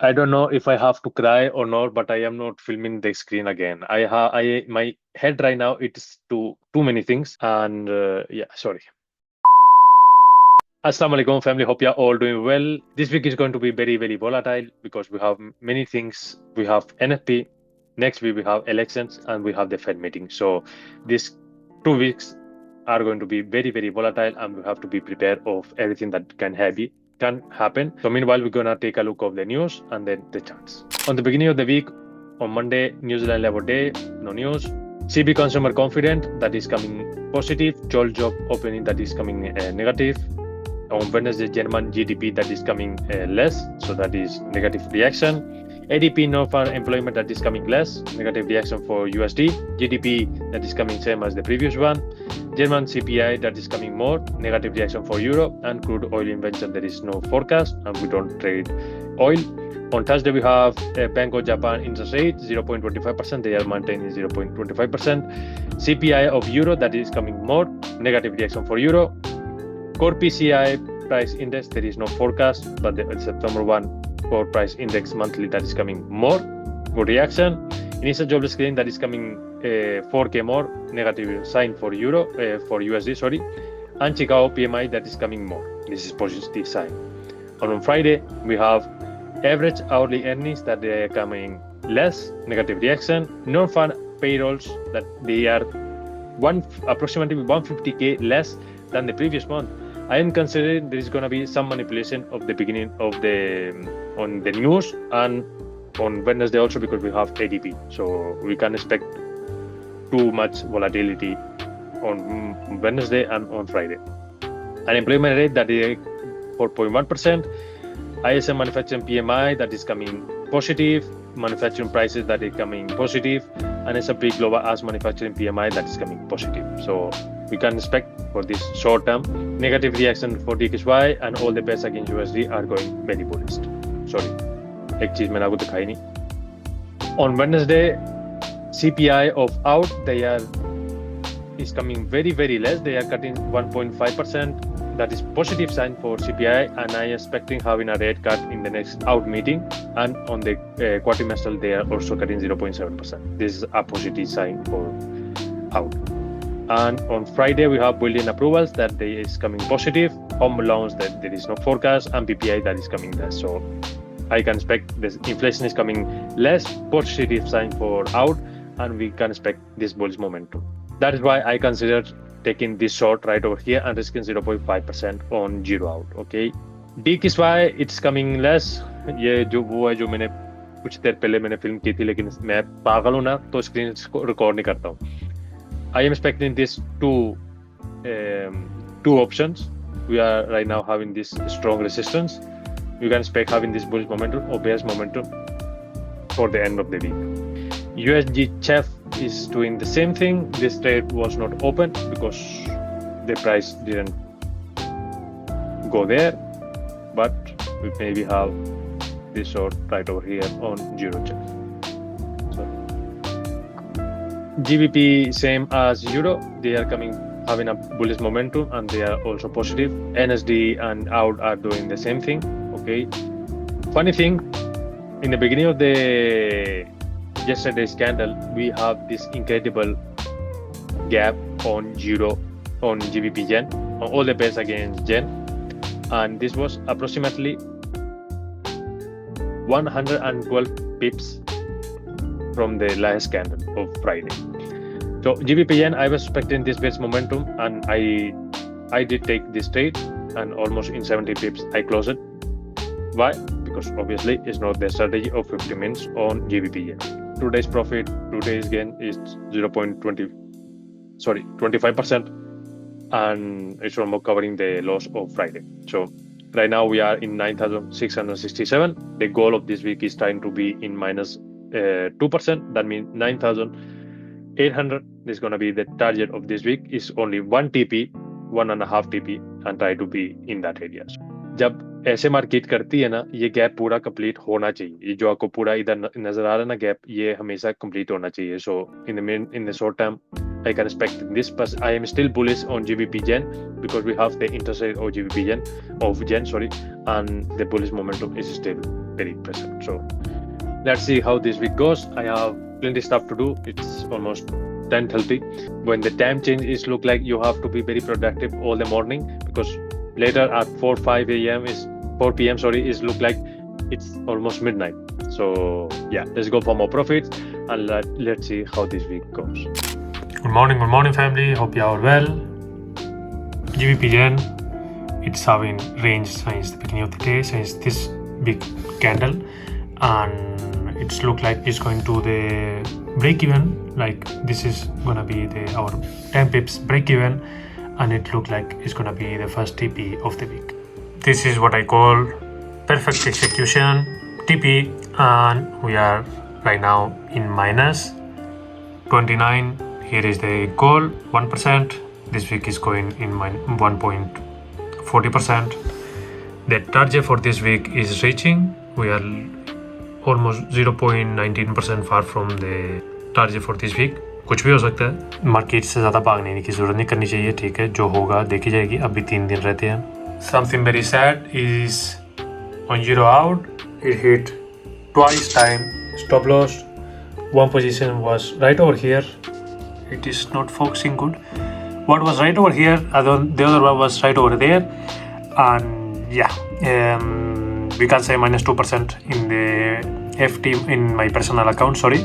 I don't know if I have to cry or not, but I am not filming the screen again. My head right now, it's too many things, and yeah, sorry. Assalamu alaikum family, hope you're all doing well. This week is going to be very, very volatile because we have many things. We have NFP, next week we have elections, and we have the Fed meeting. So these 2 weeks are going to be very, very volatile, and we have to be prepared of everything that can happen. So meanwhile, we're gonna take a look of the news and then the charts. On the beginning of the week, on Monday, New Zealand Labor Day, no news. CB consumer confident, that is coming positive. Job opening, that is coming negative. On Wednesday, German GDP, that is coming less, so that is negative reaction. ADP non-farm employment, that is coming less, negative reaction for USD. GDP, that is coming same as the previous one. German CPI, that is coming more, negative reaction for Euro. And crude oil invention, there is no forecast, and we don't trade oil. On Thursday, we have Bank of Japan interest rate 0.25%. They are maintaining 0.25%. CPI of Euro, that is coming more, negative reaction for Euro. Core PCI price index, there is no forecast, but the September 1 core price index monthly, that is coming more, good reaction. Initial jobless claim, that is coming 4K more, negative sign for for USD, sorry. And Chicago PMI, that is coming more. This is positive sign. On Friday, we have average hourly earnings, that they are coming less, negative reaction. Non-farm payrolls, that they are approximately 150K less than the previous month. I am considering there is going to be some manipulation of the beginning of on the news and on Wednesday also, because we have ADP. So we can expect too much volatility on Wednesday and on Friday. Unemployment rate, that is 4.1%. ISM manufacturing PMI, that is coming positive. Manufacturing prices, that is coming positive. And S&P Global as manufacturing PMI, that is coming positive. So we can expect for this short term negative reaction for DXY, and all the bets against USD are going very bullish. Sorry, एक चीज मैंने आपको दिखाई नहीं. On Wednesday, CPI of out, is coming very, very less. They are cutting 1.5%. That is positive sign for CPI, and I am expecting having a rate cut in the next out meeting. And on the quadrimestral, they are also cutting 0.7%. This is a positive sign for out. And on Friday, we have building approvals, that is coming positive. Home loans, that there is no forecast, and PPI, that is coming less. So I can expect this inflation is coming less, positive sign for out, and we can expect this bullish momentum. That is why I considered taking this short right over here and risking 0.5% on zero out. Okay, DXY, it's coming less. ये जो वो है जो मैंने कुछ देर पहले मैंने film की थी, लेकिन मैं पागल हूँ ना, तो स्क्रीन रिकॉर्ड नहीं करता हूँ. I am expecting this two options. We are right now having this strong resistance. You can expect having this bullish momentum or bearish momentum for the end of the week. USG CHF is doing the same thing. This trade was not open because the price didn't go there, but we maybe have this short right over here on Euro CHF. GBP same as Euro, they are having a bullish momentum, and they are also positive. NSD and out are doing the same thing. Okay, funny thing, in the beginning of the yesterday's candle, we have this incredible gap on Euro, on GBP Yen, on all the pairs against Yen, and this was approximately 112 pips from the last candle of Friday. So GBP Yen, I was expecting this base momentum, and I did take this trade, and almost in 70 pips I closed it. Why? Because obviously it's not the strategy of 50 minutes on GBP Yen. Today's profit, today's gain is 25%, and it's almost covering the loss of Friday. So right now we are in 9,667. The goal of this week is trying to be in minus 2%. That means 9,800 is going to be the target of this week. Is only 1 TP, 1.5 TP, and try to be in that area. जब ऐसे market करती है ना, ये gap पूरा complete होना चाहिए. ये जो आपको पूरा इधर नजर आ रहा है ना गैप, ये हमेशा कंप्लीट होना चाहिए. So in the short term, I can expect this, but I am still bullish on GBP Yen because we have the interest rate of GBP Yen, and the bullish momentum is still very present. So let's see how this week goes. I have plenty stuff to do. It's almost 10:30. When the time change is look like you have to be very productive all the morning, because later at 4 p.m. is look like it's almost midnight. So yeah, let's go for more profits and let's see how this week goes. Good morning family, hope you are well. GBPJPY, it's having range since the beginning of the day, since this big candle, and it's look like it's going to the break even. Like this is gonna be our 10 pips break even, and it look like it's gonna be the first TP of the week. This is what I call perfect execution TP, and we are right now in minus 29. Here is the goal 1%. This week is going in 1.40%. The target for this week is reaching. We are almost 0.19% far from the target for this week. कुछ भी हो सकता है, market से ज़्यादा भागने की ज़रूरत नहीं करनी चाहिए. ठीक है, जो होगा देखी जाएगी. अभी 3 दिन रहते हैं. Something very sad is on euro out, it hit twice time stop loss. One position was right over here. It is not focusing good. What was right over here, the other one was right over there, and yeah, we can say minus 2% in the FT in my personal account. Sorry.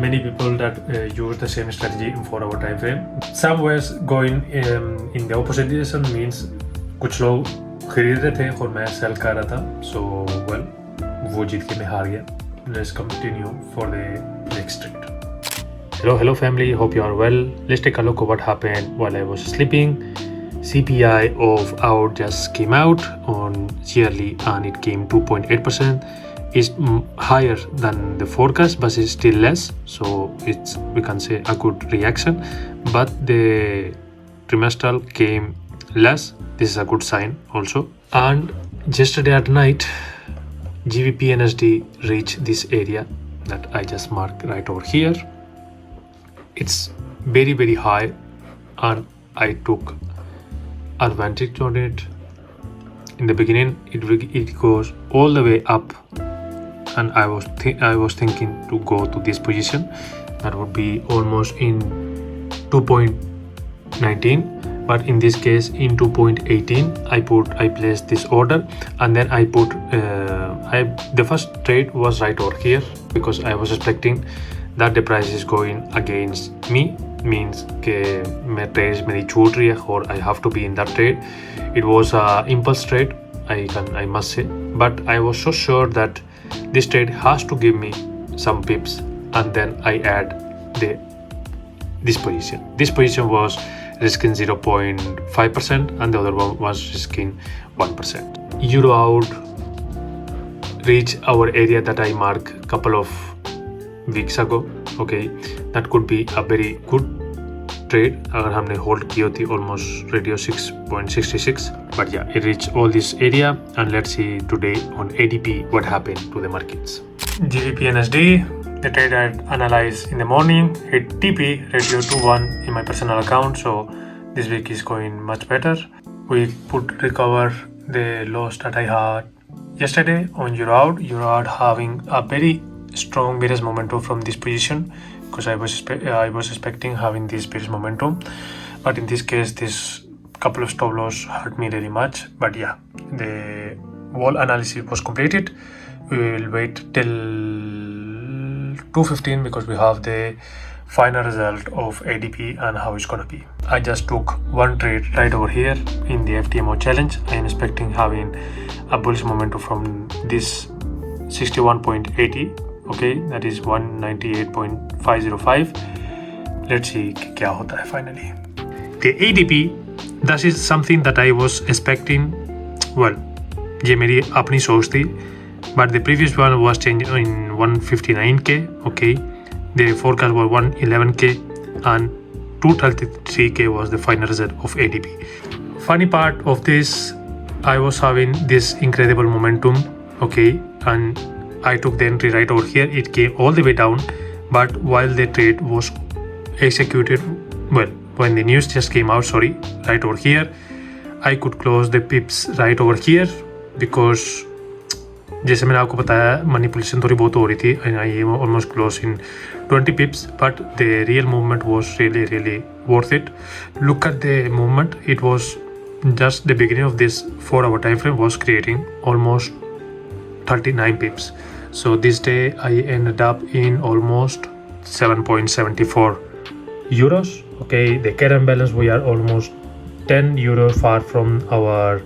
Many people that use the same strategy in 4 hour time frame. Some was going in the opposite direction, means कुछ लोग खरीद रहे थे और मैं cell कर रहा था. So well, वो जीत के मैं हार गया. Let's continue for the next trade. Hello family, hope you are well. Let's take a look at what happened while I was sleeping. CPI of our just came out on yearly and it came 2.8%. It's higher than the forecast, but it's still less, so it's, we can say, a good reaction. But the trimestral came less. This is a good sign also. And yesterday at night, GBPNSD reached this area that I just marked right over here. It's very high, and I took advantage on it. In the beginning, it goes all the way up, and I was thinking to go to this position. That would be almost in 2.19, but in this case in 2.18 I placed this order, and then I put the first trade was right over here, because I was expecting that the price is going against me, means के मैं trades मेरी छूट रही है और I have to be in that trade. It was a impulse trade, I must say, but I was so sure that this trade has to give me some pips, and then I add this position. This position was risking 0.5%, and the other one was risking 1%. Euro out reached our area that I marked a couple of weeks ago. Okay, that could be a very good trade अगर हमने hold की होती almost radio 6.66. But yeah, it reached all this area, and let's see today on ADP what happened to the markets. GBPNSD, the trade I analyzed in the morning, hit TP radio 2.1 in my personal account, so this week is going much better. We recover the loss that I had yesterday on euro out having a very strong bearish momentum from this position, because I was expecting having this bearish momentum, but in this case this couple of stop loss hurt me really much. But yeah, the wall analysis was completed. We will wait till 2:15 because we have the final result of ADP and how it's gonna be. I just took one trade right over here in the FTMO challenge. I am expecting having a bullish momentum from this 61.80. Okay, that is 198.505. Let's see क्या होता है finally. The ADP, that is something that I was expecting. Well, ये मेरी अपनी सोच थी, but the previous one was changed in 159k. Okay, the forecast was 111k, and 233k was the final result of ADP. Funny part of this, I was having this incredible momentum. Okay, and I took the entry right over here. It came all the way down, but while the trade was executed, well, when the news just came out, right over here, I could close the pips right over here, because जैसे मैंने आपको बताया manipulation थोड़ी बहुत हो रही थी and I almost closed in 20 pips, but the real movement was really worth it. Look at the movement. It was just the beginning of this 4-hour time frame was creating almost 39 pips. So this day I ended up in almost 7.74 euros. Okay, the current balance, we are almost 10 euros far from our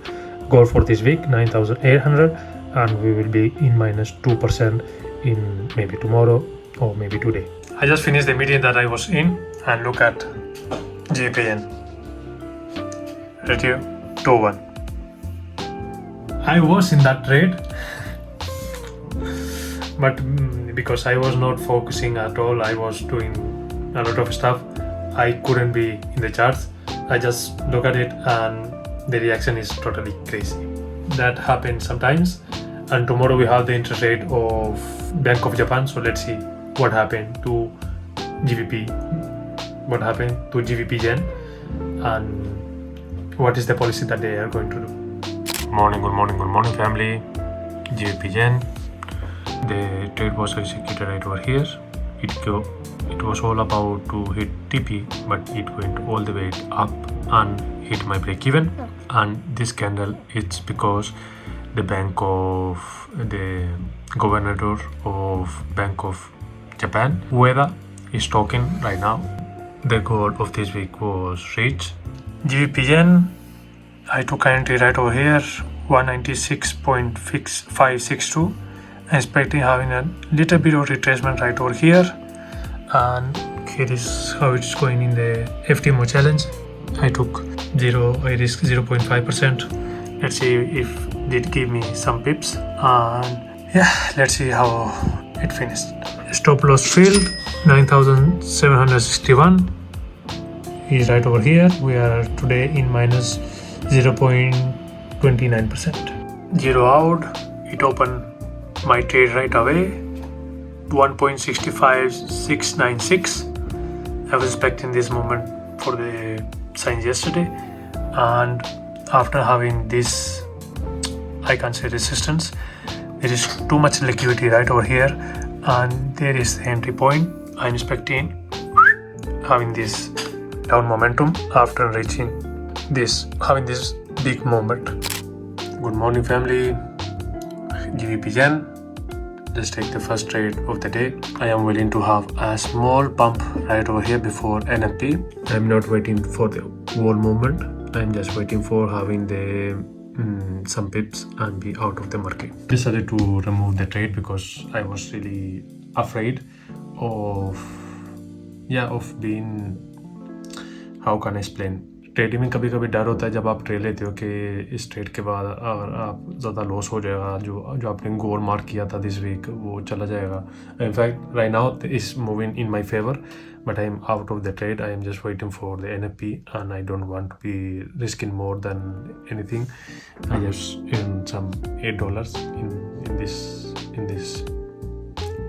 goal for this week, 9,800, and we will be in minus 2% in maybe tomorrow or maybe today. I just finished the meeting that I was in, and look at GBPJPY ratio 2:1. I was in that trade, but because I was not focusing at all, I was doing a lot of stuff, I couldn't be in the charts. I just look at it and the reaction is totally crazy. That happens sometimes. And tomorrow we have the interest rate of Bank of Japan, so let's see what happened to GBP, what happened to GBP Yen, and what is the policy that they are going to do. Good morning family. GBP Yen, the trade was executed right over here. It was all about to hit TP, but it went all the way up and hit my break even. And this candle, it's because the governor of Bank of Japan, Ueda, is talking right now. The goal of this week was reached. GBP Yen, I took an entry right over here, 196.562. Expecting having a little bit of retracement right over here, and here is how it's going in the FTMO challenge. I risked 0.5%. Let's see if it give me some pips, and yeah, let's see how it finished. Stop loss filled, 9,761 is right over here. We are today in minus 0.29%. Zero out, it opened my trade right away, 1.65696. I was expecting this moment for the signs yesterday, and after having this, I can say resistance, there is too much liquidity right over here, and there is the entry point. I'm expecting having this down momentum after reaching this, having this big moment. Good morning family. GBP Yen, let's take the first trade of the day. I am willing to have a small pump right over here before NFP. I'm not waiting for the wall movement. I'm just waiting for having the some pips and be out of the market. Decided to remove the trade because I was really afraid of being, how can I explain, trading में कभी कभी डर होता है जब आप trade लेते हो कि इस ट्रेड के बाद अगर आप ज़्यादा लॉस हो जाएगा, जो आपने गोल मार्क किया था दिस वीक वो चला जाएगा. In fact right now is moving in my favour, but I am out of the trade. I am just waiting for the NFP and I don't want to be risking more than anything. I just earn some $8 in this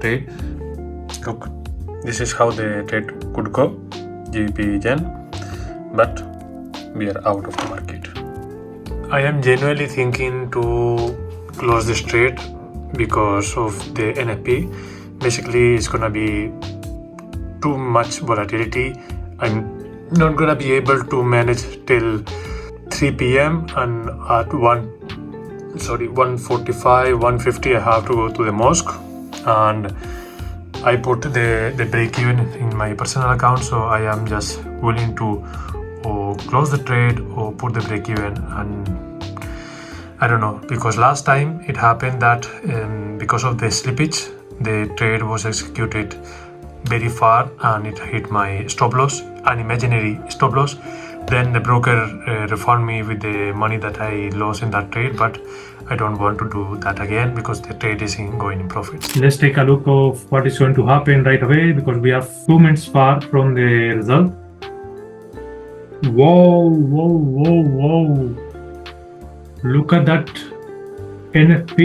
trade. Look, this is how the trade could go, GBP Yen, but we are out of the market. I am genuinely thinking to close this trade because of the NFP. Basically, it's gonna be too much volatility. I'm not gonna be able to manage till 3 p.m. and at 1:45, 1:50 I have to go to the mosque, and I put the break even in my personal account, so I am just willing to close the trade or put the break even. And I don't know, because last time it happened that because of the slippage, the trade was executed very far and it hit my stop loss, an imaginary stop loss. Then the broker refunded me with the money that I lost in that trade, but I don't want to do that again because the trade is going in profit. Let's take a look of what is going to happen right away because we are 2 minutes far from the result. Whoa. Look at that NFP.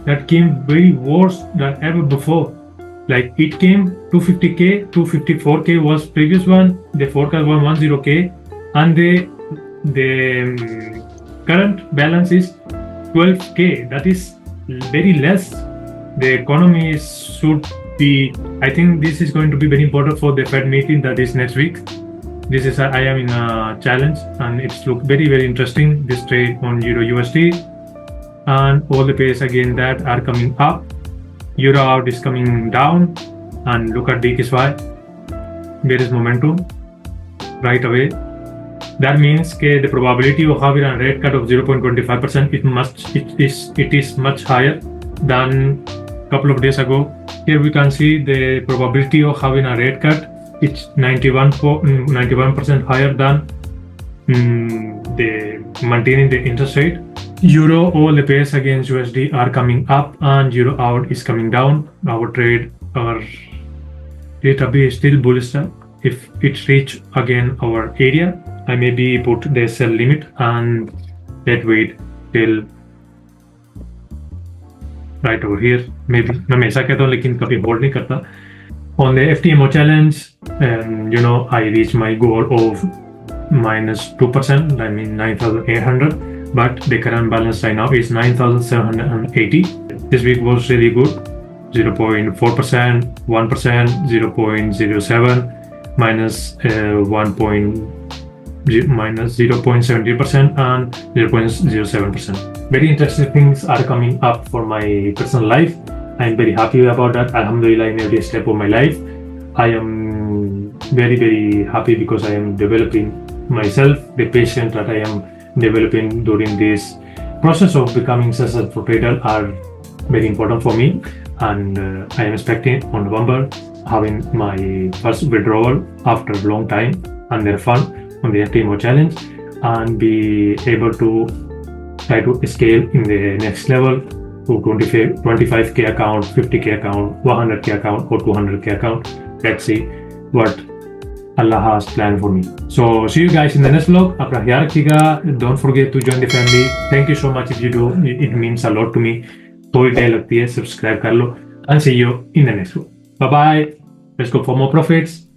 That came way worse than ever before. Like it came 250k, 254k was previous one. The forecast was 10k, and the current balance is 12k. That is very less. The economy should be, I think this is going to be very important for the Fed meeting that is next week. This is I am in a challenge and it's look very interesting, this trade on Euro USD, and all the pairs again that are coming up. Euro out is coming down, and look at DXY, there is momentum right away. That means the probability of having a rate cut of 0.25% it is much higher than a couple of days ago. Here we can see the probability of having a rate cut. It's 91% higher than the maintaining the interest rate. Euro, all the pairs against USD are coming up and Euro out is coming down. Our trade, our data is still bullish. If it reach again our area, I maybe put the sell limit and that wait till right over here. Maybe मैं हमेशा कहता हूँ लेकिन कभी hold नहीं करता. On the FTMO challenge, I reached my goal of -2%, I mean 9,800, but the current balance right now is 9,780. This week was really good, 0.4%, 1%, 0.07, minus 0.70% and 0.07%. Very interesting things are coming up for my personal life. I'm very happy about that. Alhamdulillah, in every step of my life, I am very happy because I am developing myself. The patience that I am developing during this process of becoming successful trader are very important for me, and I am expecting on November having my first withdrawal after a long time and the refund on the FTMO challenge, and be able to try to scale in the next level to 25k account, 50k account, 100k account, or 200k account. Let's see what Allah has planned for me. So see you guys in the next vlog. Apna khayal rakhiyega. Don't forget to join the family. Thank you so much if you do. It means a lot to me. थोड़ी देर लगती है, subscribe कर लो, and see you in the next one. Bye bye. Let's go for more profits.